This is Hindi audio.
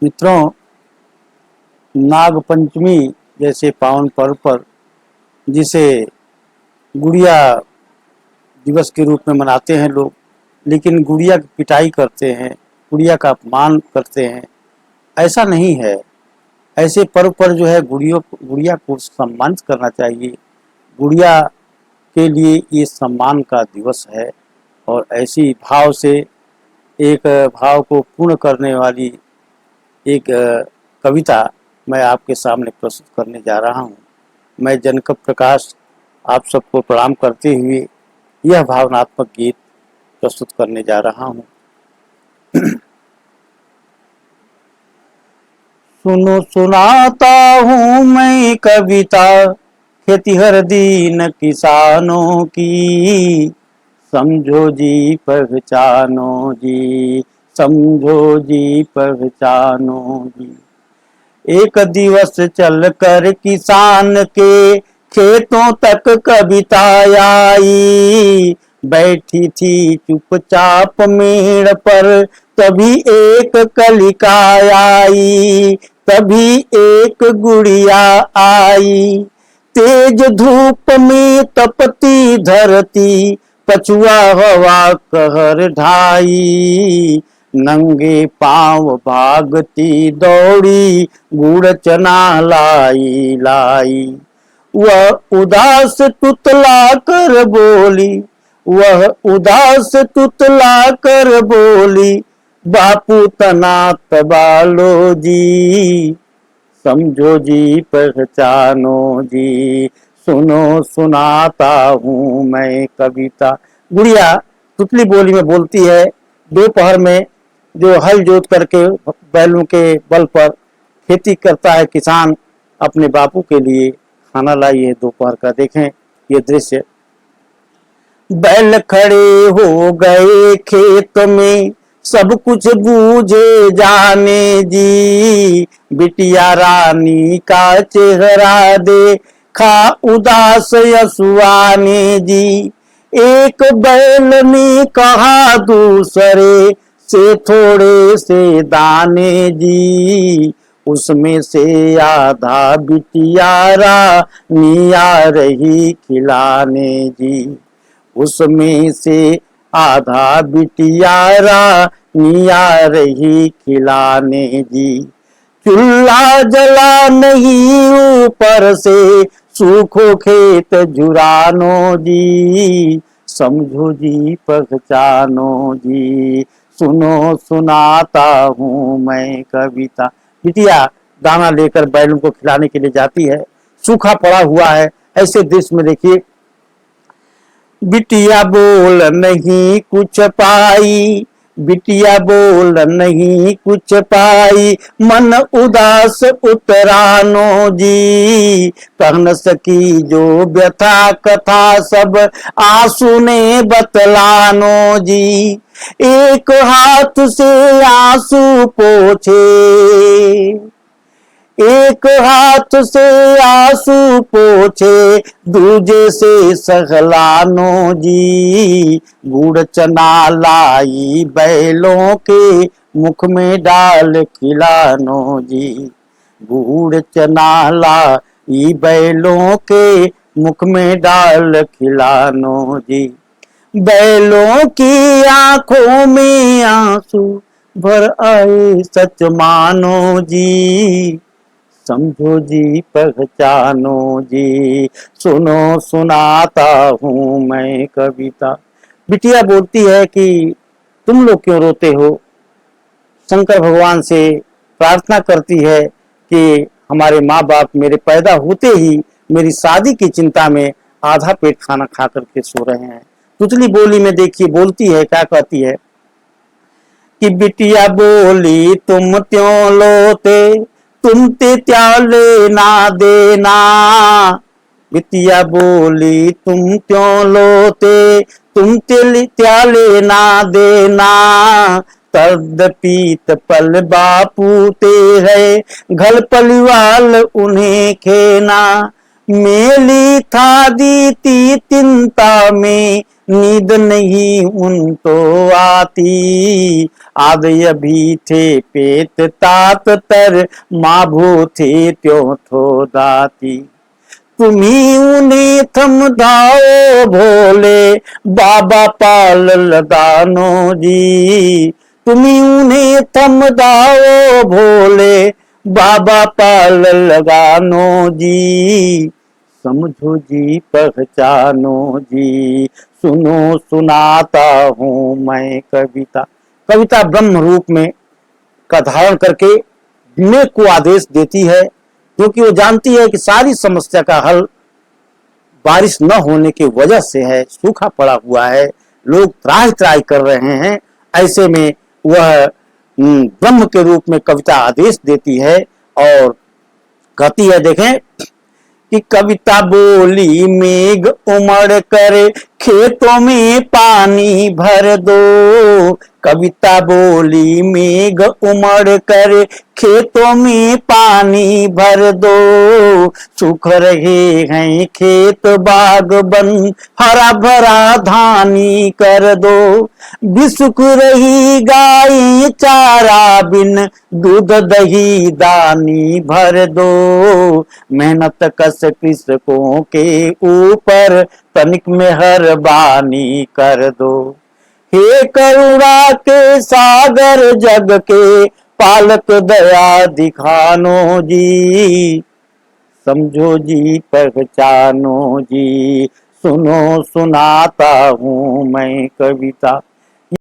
मित्रों, नाग पंचमी जैसे पावन पर्व पर जिसे गुड़िया दिवस के रूप में मनाते हैं लोग, लेकिन गुड़िया की पिटाई करते हैं, गुड़िया का अपमान करते हैं। ऐसा नहीं है। ऐसे पर्व पर जो है गुड़िया को सम्मानित करना चाहिए। गुड़िया के लिए ये सम्मान का दिवस है और ऐसी भाव से एक भाव को पूर्ण करने वाली एक कविता मैं आपके सामने प्रस्तुत करने जा रहा हूँ। मैं जनकब प्रकाश आप सबको प्रणाम करते हुए यह भावनात्मक गीत प्रस्तुत करने जा रहा हूँ। सुनो सुनाता हूँ मैं कविता खेतिहर दीन किसानों की, समझो जी पहचानो जी, समझो जी पहचानो जी। एक दिवस चल कर किसान के खेतों तक कविता आई, बैठी थी चुपचाप मेड़ पर तभी एक कलिका आई, तभी एक गुड़िया आई। तेज धूप में तपती धरती पछुआ हवा कहर ढाई, नंगे पांव भागती दौड़ी गुड़ चना लाई लाई। वह उदास तुतला कर बोली, वह उदास तुतला कर बोली, बापू तना तबालो जी, समझो जी पहचानो जी, सुनो सुनाता हूँ मैं कविता। गुड़िया तुतली बोली में बोलती है। दोपहर में जो हल जोत करके बैलों के बल पर खेती करता है किसान, अपने बापू के लिए खाना लाई है दोपहर का। देखें ये दृश्य। बैल खड़े हो गए खेत में सब कुछ बूझे जाने जी, बिटिया रानी का चेहरा देखा उदास यसुआने जी। एक बैल ने कहा दूसरे से थोड़े से दाने जी, उसमें से आधा बिटिया रानी आ रही खिलाने जी, उसमें से आधा बिटिया रानी आ रही खिलाने जी। चूल्हा जला नहीं ऊपर से सूखो खेत जुरानो जी, समझो जी पहचानो जी, सुनो सुनाता हूँ मैं कविता। बिटिया दाना लेकर बैलों को खिलाने के लिए जाती है, सूखा पड़ा हुआ है। ऐसे दृश्य में देखिए, बिटिया बोल नहीं कुछ पाई, बिटिया बोल नहीं कुछ पाई, मन उदास उतरानो जी, कह न सकी जो व्यथा कथा सब आंसू ने बतलानो जी। एक हाथ से आंसू पोछे, एक हाथ से आंसू पोछे, दूजे से सहलानो जी, गुड़ चना लाई बैलों के मुख में डाल खिलानो जी, गुड़ चना लाई बैलों के मुख में डाल खिलानो जी। बैलों की आंखों में आंसू भर आए सच मानो जी, समझो जी पहचानो जी, सुनो सुनाता हूँ मैं कविता। बिटिया बोलती है कि तुम लोग क्यों रोते हो। शंकर भगवान से प्रार्थना करती है कि हमारे माँ बाप मेरे पैदा होते ही मेरी शादी की चिंता में आधा पेट खाना खा करके सो रहे हैं। तुतली बोली में देखिए बोलती है, क्या कहती है कि बिटिया बोली तुम त्यों लोते, तुम ते त्या लेना देना, बिटिया बोली तुम त्यों लोते, तुम ते त्या लेना देना, तद पीत पल बापू ते है, घर परिवार उन्हें खेना, मेली था दीती चिंता में, नींद नहीं उनको आती। आदि अभी थे पेट तात तर, माँ भू थे त्यों थो दाती। तुम्ही उन्हें थमदाओ भोले, बाबा पाल लदानो जी। तुम्ही उन्हें थमदाओ भोले, बाबा पाल लगानो जी। समझो जी पहचानो जी, सुनो सुनाता हूँ मैं कविता। कविता ब्रह्म रूप में का धारण करके विवेक को आदेश देती है, क्योंकि वो जानती है कि सारी समस्या का हल बारिश न होने की वजह से है, सूखा पड़ा हुआ है, लोग त्राही त्राही कर रहे हैं। ऐसे में वह ब्रह्म के रूप में कविता आदेश देती है और कहती है, देखें कि कविता बोली मेघ उमड़ कर खेतों में पानी भर दो। कविता बोली मेघ उमड़ कर खेतों में पानी भर दो। सूख रहे हैं खेत बाग बन, हरा भरा धानी कर दो। बिसुख रही गाय चारा बिन, दूध दही दानी भर दो। मेहनत कस कृषकों के ऊपर, तनिक मेहरबानी कर दो। हे करुणा के सागर जग के पालक दया दिखानो जी। समझो जी पहचानो जी, सुनो सुनाता हूँ मैं कविता।